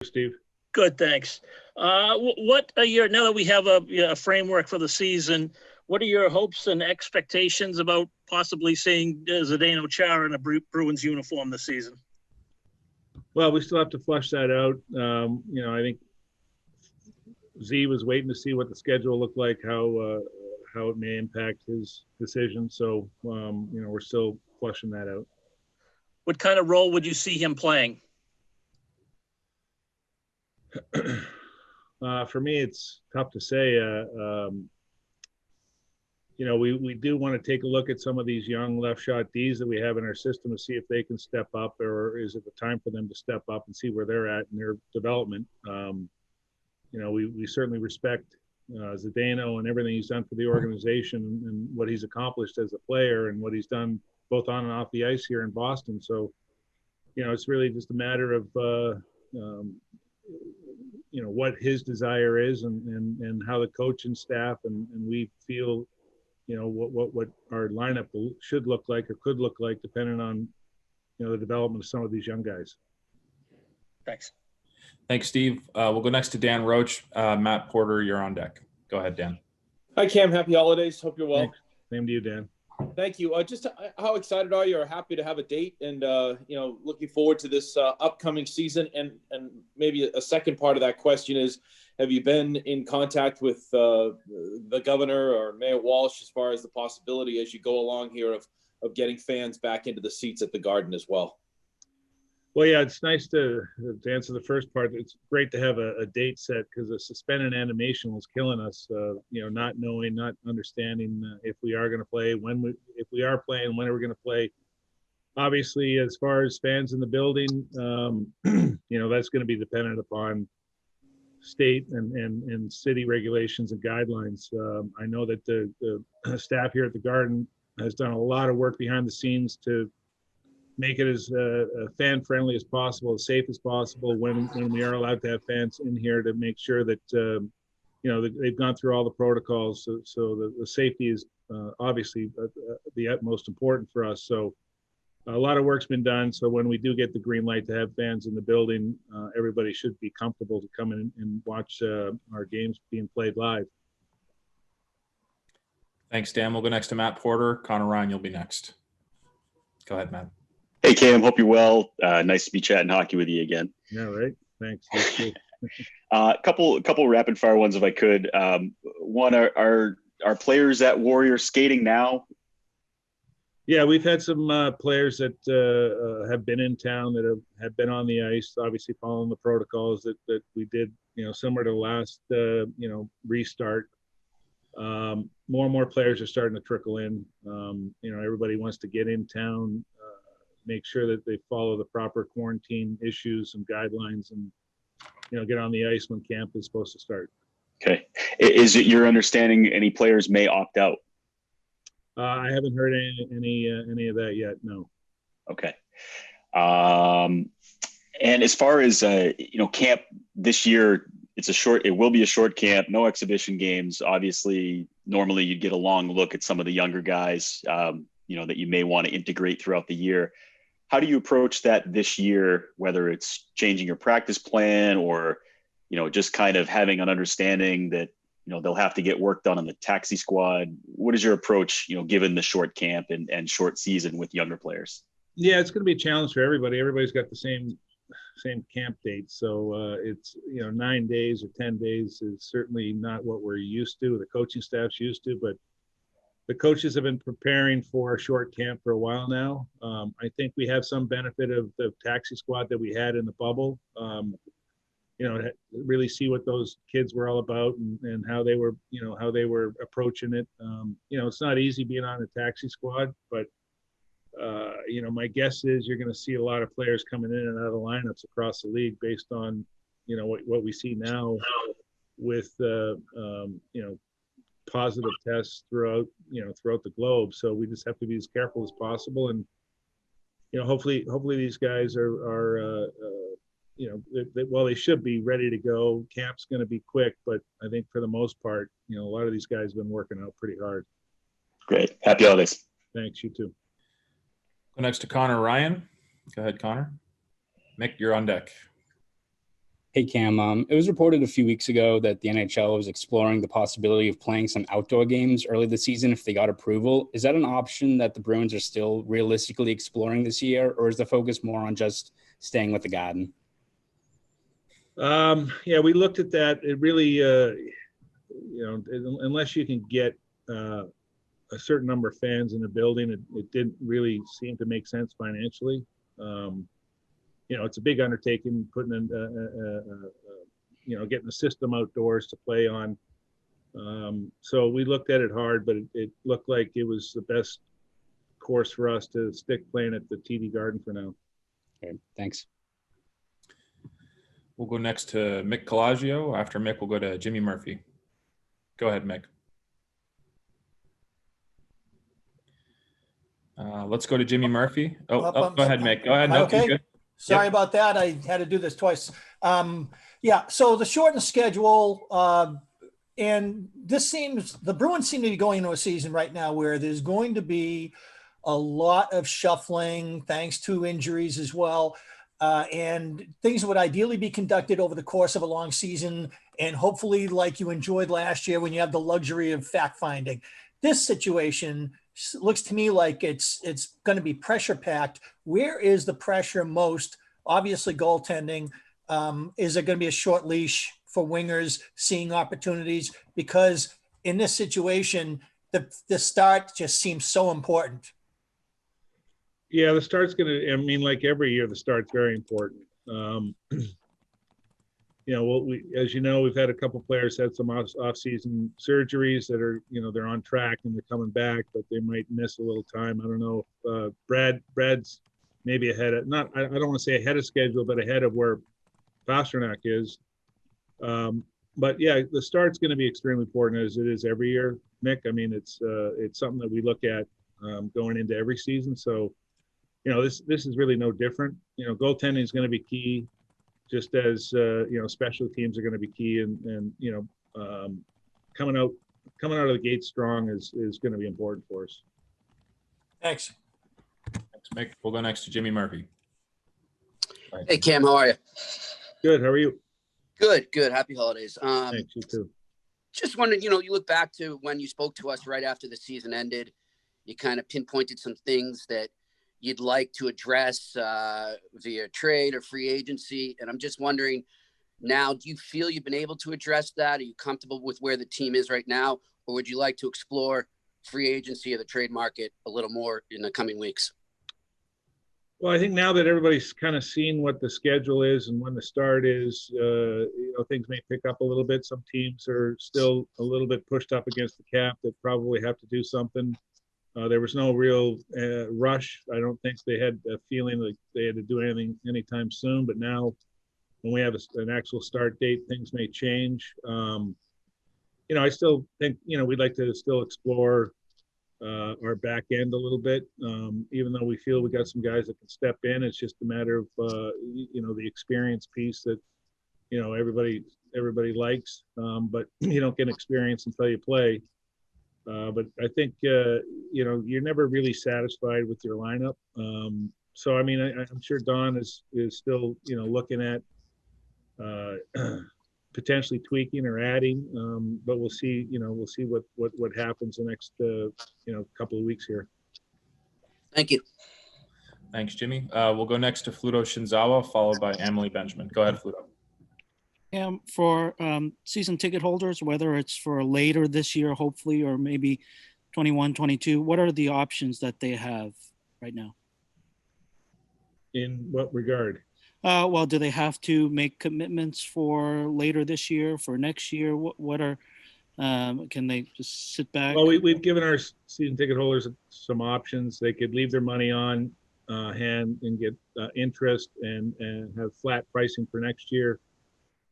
Steve? Good, thanks. What are your, now that we have a framework for the season, what are your hopes and expectations about possibly seeing Zdeno Chara in a Bruins uniform this season? Well, we still have to flush that out. I think Z was waiting to see what the schedule looked like, how it may impact his decision. So, we're still flushing that out. What kind of role would you see him playing? For me, it's tough to say. We do want to take a look at some of these young left shot Ds that we have in our system to see if they can step up, or is it the time for them to step up and see where they're at in their development. We certainly respect Zdeno and everything he's done for the organization and what he's accomplished as a player and what he's done both on and off the ice here in Boston. So, it's really just a matter of, what his desire is and how the coaching staff and we feel, what our lineup should look like or could look like, depending on, the development of some of these young guys. Thanks. Thanks, Steve. We'll go next to Dan Roach. Matt Porter, you're on deck. Go ahead, Dan. Hi, Cam. Happy holidays. Hope you're well. Thanks. Same to you, Dan. Thank you. Just how excited are you, or happy to have a date, and looking forward to this upcoming season? And maybe a second part of that question is, have you been in contact with the governor or Mayor Walsh as far as the possibility as you go along here of getting fans back into the seats at the Garden as well? Well, yeah, it's nice to answer the first part. It's great to have a date set, because the suspended animation was killing us. Not knowing, not understanding if we are going to play, if we are playing, when are we going to play. Obviously, as far as fans in the building, that's going to be dependent upon state and city regulations and guidelines. I know that the staff here at the Garden has done a lot of work behind the scenes to make it as fan-friendly as possible, as safe as possible when we are allowed to have fans in here, to make sure that, they've gone through all the protocols. So the safety is obviously the utmost important for us. So a lot of work's been done. So when we do get the green light to have fans in the building, everybody should be comfortable to come in and watch our games being played live. Thanks, Dan. We'll go next to Matt Porter. Connor Ryan, you'll be next. Go ahead, Matt. Hey, Cam, hope you're well. Nice to be chatting hockey with you again. Yeah, right. Thanks. Couple rapid fire ones, if I could. One, are players at Warrior skating now? Yeah, we've had some players that have been in town that have been on the ice, obviously following the protocols that we did, similar to the last, restart. More and more players are starting to trickle in. Everybody wants to get in town, make sure that they follow the proper quarantine issues and guidelines, and get on the ice when camp is supposed to start. Okay. Is it your understanding any players may opt out? I haven't heard any of that yet. No. Okay. And as far as camp this year, it will be a short camp, no exhibition games. Obviously, normally you'd get a long look at some of the younger guys, that you may want to integrate throughout the year. How do you approach that this year, whether it's changing your practice plan or, just kind of having an understanding that, they'll have to get work done on the taxi squad? What is your approach, given the short camp and short season with younger players? Yeah, it's going to be a challenge for everybody. Everybody's got the same camp date. So it's, 9 days or 10 days is certainly not what we're used to, the coaching staff's used to, but the coaches have been preparing for a short camp for a while now. I think we have some benefit of the taxi squad that we had in the bubble, really see what those kids were all about and how they were approaching it. It's not easy being on a taxi squad, but my guess is you're going to see a lot of players coming in and out of lineups across the league based on, what we see now with, positive tests throughout the globe. So we just have to be as careful as possible. And, hopefully these guys are they should be ready to go. Camp's going to be quick, but I think for the most part, a lot of these guys have been working out pretty hard. Great. Happy holidays. Thanks. You too. Go next to Connor Ryan. Go ahead, Connor. Mick, you're on deck. Hey, Cam. It was reported a few weeks ago that the NHL was exploring the possibility of playing some outdoor games early this season if they got approval. Is that an option that the Bruins are still realistically exploring this year, or is the focus more on just staying with the Garden? Yeah, we looked at that. It really, unless you can get a certain number of fans in the building, it didn't really seem to make sense financially. It's a big undertaking putting in, getting the system outdoors to play on. So we looked at it hard, but it looked like it was the best course for us to stick playing at the TD Garden for now. Okay, thanks. We'll go next to Mick Colagio. After Mick, we'll go to Jimmy Murphy. Go ahead, Mick. Let's go to Jimmy Murphy. Go ahead, Mick. Go ahead. No, okay? Good. Sorry about that. I had to do this twice. So the shortened schedule, and the Bruins seem to be going into a season right now where there's going to be a lot of shuffling thanks to injuries as well. And things would ideally be conducted over the course of a long season, and hopefully like you enjoyed last year when you have the luxury of fact finding. This situation looks to me like it's going to be pressure packed. Where is the pressure most? Obviously goaltending. Is there going to be a short leash for wingers seeing opportunities? Because in this situation, the start just seems so important. Yeah, the start's like every year, the start's very important. As you know, we've had a couple players had some off-season surgeries that are, they're on track and they're coming back, but they might miss a little time. I don't know if Brad's maybe ahead of, I don't want to say ahead of schedule, but ahead of where Pasternak is. But yeah, the start's going to be extremely important as it is every year, Mick. I mean, it's something that we look at going into every season. So, this is really no different. Goaltending is going to be key, just as special teams are going to be key, and coming out of the gate strong is going to be important for us. Thanks. Thanks, Mick. We'll go next to Jimmy Murphy. Right. Hey, Cam, how are you? Good. How are you? Good. Happy holidays. Thanks, you too. Just wondering, you look back to when you spoke to us right after the season ended, you kind of pinpointed some things that you'd like to address via trade or free agency. And I'm just wondering now, do you feel you've been able to address that? Are you comfortable with where the team is right now? Or would you like to explore free agency or the trade market a little more in the coming weeks? Well, I think now that everybody's kind of seen what the schedule is and when the start is, things may pick up a little bit. Some teams are still a little bit pushed up against the cap that probably have to do something. There was no real rush. I don't think they had a feeling like they had to do anything anytime soon. But now, when we have an actual start date, things may change. I still think we'd like to still explore our back end a little bit, even though we feel we got some guys that can step in. It's just a matter of the experience piece that everybody likes, but you don't get experience until you play. But I think you're never really satisfied with your lineup. So I mean, I'm sure Don is still looking at potentially tweaking or adding, but we'll see. We'll see what happens the next couple of weeks here. Thank you. Thanks, Jimmy. We'll go next to Fluto Shinzawa, followed by Emily Benjamin. Go ahead, Fluto. For season ticket holders, whether it's for later this year, hopefully, or maybe 21, 22, what are the options that they have right now? In what regard? Well, do they have to make commitments for later this year, for next year? What are, can they just sit back? Well, we've given our season ticket holders some options. They could leave their money on hand and get interest and have flat pricing for next year.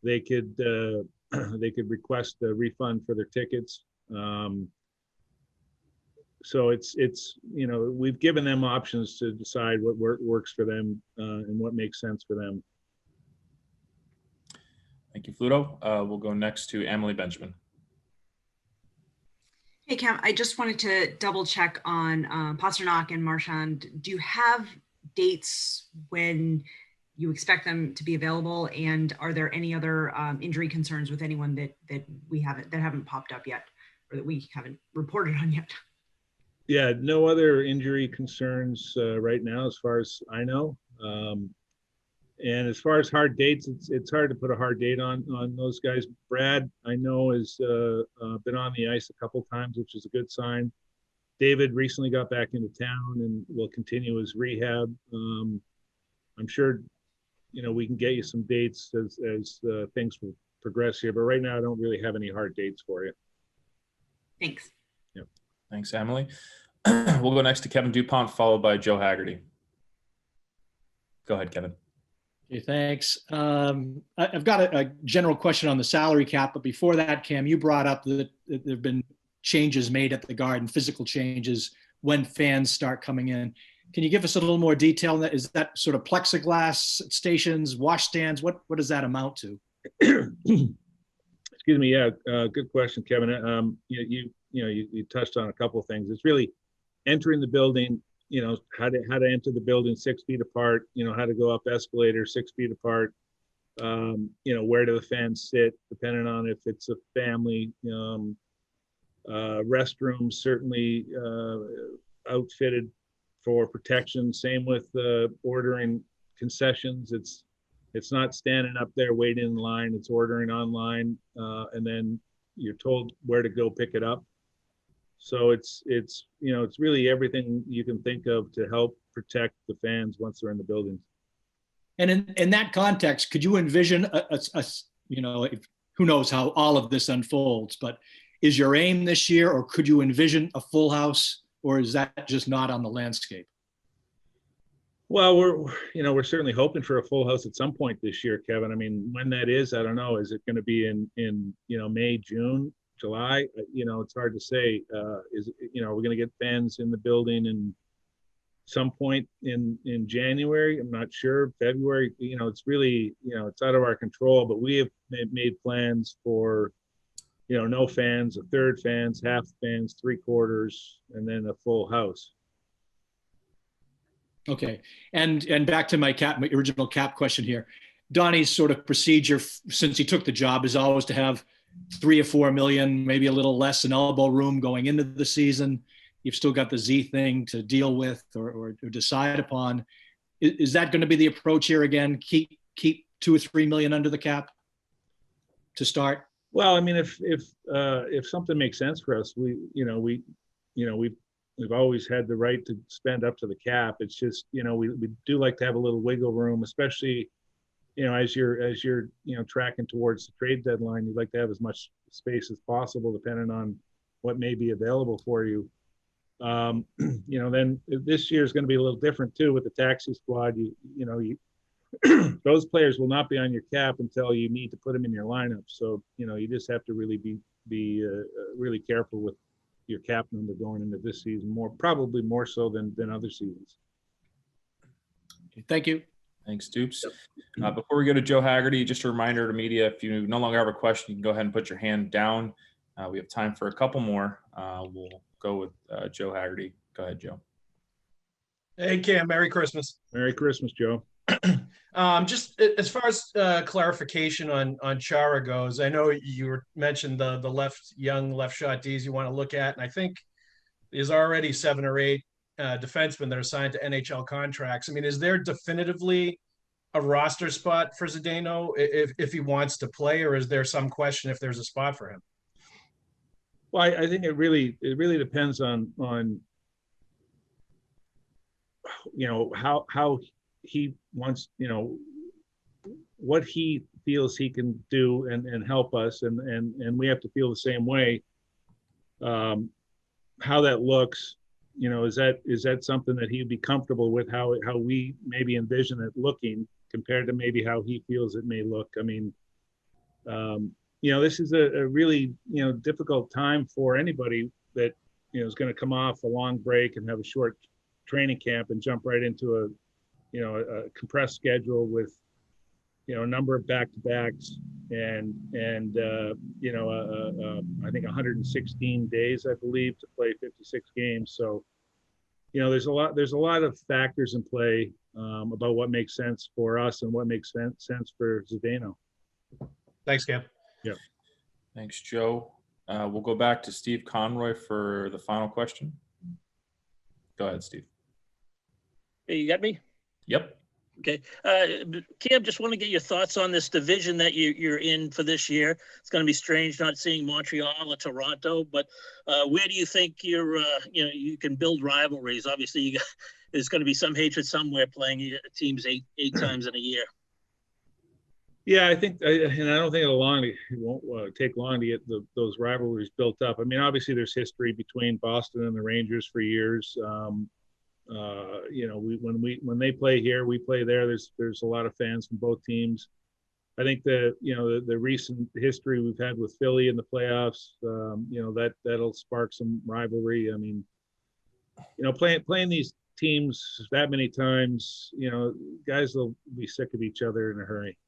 They could request a refund for their tickets. So it's we've given them options to decide what works for them and what makes sense for them. Thank you, Fluto. We'll go next to Emily Benjamin. Hey, Cam, I just wanted to double check on Pasternak and Marchand. Do you have dates when you expect them to be available? And are there any other injury concerns with anyone that haven't popped up yet, or that we haven't reported on yet? Yeah, no other injury concerns right now, as far as I know. And as far as hard dates, it's hard to put a hard date on those guys. Brad, I know, has been on the ice a couple times, which is a good sign. David recently got back into town and will continue his rehab. I'm sure, we can get you some dates as things will progress here. But right now, I don't really have any hard dates for you. Thanks. Yep. Thanks, Emily. We'll go next to Kevin Dupont, followed by Joe Haggerty. Go ahead, Kevin. Okay, thanks. I've got a general question on the salary cap, but before that, Cam, you brought up that there have been changes made at the Garden, physical changes when fans start coming in. Can you give us a little more detail on that? Is that sort of plexiglass stations, wash stands? What does that amount to? Excuse me. Yeah, good question, Kevin. You touched on a couple of things. It's really entering the building. How to enter the building 6 feet apart. How to go up escalators 6 feet apart. Where do the fans sit, depending on if it's a family. Restrooms certainly outfitted for protection. Same with ordering concessions. It's not standing up there waiting in line. It's ordering online, and then you're told where to go pick it up. So it's really everything you can think of to help protect the fans once they're in the buildings. And in that context, could you envision who knows how all of this unfolds, but is your aim this year, or could you envision a full house, or is that just not on the landscape? Well, we're certainly hoping for a full house at some point this year, Kevin. I mean, when that is, I don't know. Is it going to be in May, June, July? It's hard to say. We're going to get fans in the building in some point in January. I'm not sure. February. It's really it's out of our control. But we have made plans for no fans, a third fans, half fans, 3/4, and then a full house. Okay, and back to my original cap question here. Donnie's sort of procedure since he took the job is always to have $3 or $4 million, maybe a little less in elbow room going into the season. You've still got the Z thing to deal with or decide upon. Is that going to be the approach here again? Keep $2 or $3 million under the cap to start? Well, I mean, if something makes sense for us, we've always had the right to spend up to the cap. It's just, we do like to have a little wiggle room, especially, as you're tracking towards the trade deadline. You'd like to have as much space as possible, depending on what may be available for you. Then this year is going to be a little different too with the taxi squad. Those players will not be on your cap until you need to put them in your lineup. So, you just have to really be really careful with your cap number going into this season, probably more so than other seasons. Thank you. Thanks, Dupes. Before we go to Joe Haggerty, just a reminder to media, if you no longer have a question, you can go ahead and put your hand down. We have time for a couple more. We'll go with Joe Haggerty. Go ahead, Joe. Hey, Cam, Merry Christmas. Merry Christmas, Joe. Just as far as clarification on Chara goes, I know you mentioned the young left shot Ds you want to look at, and I think there's already 7 or 8 defensemen that are signed to NHL contracts. I mean, is there definitively a roster spot for Zdeno if he wants to play, or is there some question if there's a spot for him? Well, I think it really depends on how he wants, what he feels he can do and help us, and we have to feel the same way. How that looks, is that something that he'd be comfortable with? How we maybe envision it looking compared to maybe how he feels it may look. I mean, this is a really difficult time for anybody that is going to come off a long break and have a short training camp and jump right into a compressed schedule with a number of back-to-backs and I think 116 days, I believe, to play 56 games. So there's a lot of factors in play about what makes sense for us and what makes sense for Zdeno. Thanks, Cam. Yeah. Thanks, Joe. We'll go back to Steve Conroy for the final question. Go ahead, Steve. Hey, you got me? Yep. Okay. Cam, just want to get your thoughts on this division that you're in for this year. It's going to be strange not seeing Montreal or Toronto, but where do you think you can build rivalries? Obviously, there's going to be some hatred somewhere playing teams eight times in a year. Yeah, I think, and I don't think it won't take long to get those rivalries built up. I mean, obviously, there's history between Boston and the Rangers for years. When they play here, we play there. There's a lot of fans from both teams. I think the recent history we've had with Philly in the playoffs, that'll spark some rivalry. I mean, playing these teams that many times, guys will be sick of each other in a hurry.